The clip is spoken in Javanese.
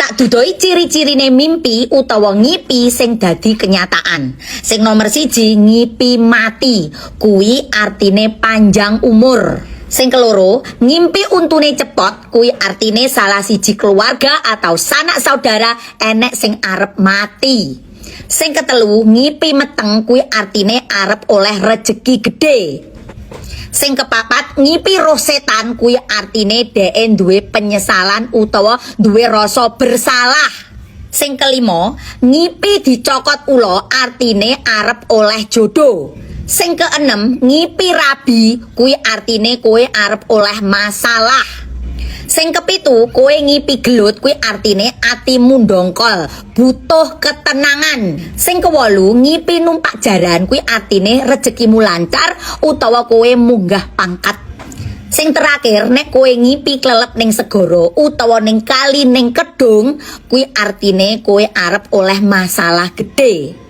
Tak dudoi ciri-cirine mimpi utawa ngipi sing dadi kenyataan. Sing nomor 1 ngipi mati, kuwi artine panjang umur. Sing keloro, ngimpi untune cepot, kuwi artine salah siji keluarga atau sanak saudara enek sing arep mati. Sing ketelu, ngipi meteng kuwi artine arep oleh rejeki gede. Sing kepapat, ngipi roh setan kuwi artine dhek duwe penyesalan utawa duwe rasa bersalah. Sing kelima, ngipi dicokot ula artine arep oleh jodoh. Sing keenem, ngipi rabi kuwi artine kowe arep oleh masalah. Sing kepitu, kowe ngipi gelut kuwi artine atimu ndongkol, butuh ketenangan. Sing kewolu, ngipi numpak jaran kuwi artine rezekimu lancar utawa kowe munggah pangkat. Sing terakhir, nek kowe ngipi klelep ning segara utawa ning kali ning kedung, kuwi artine kowe arep oleh masalah gede.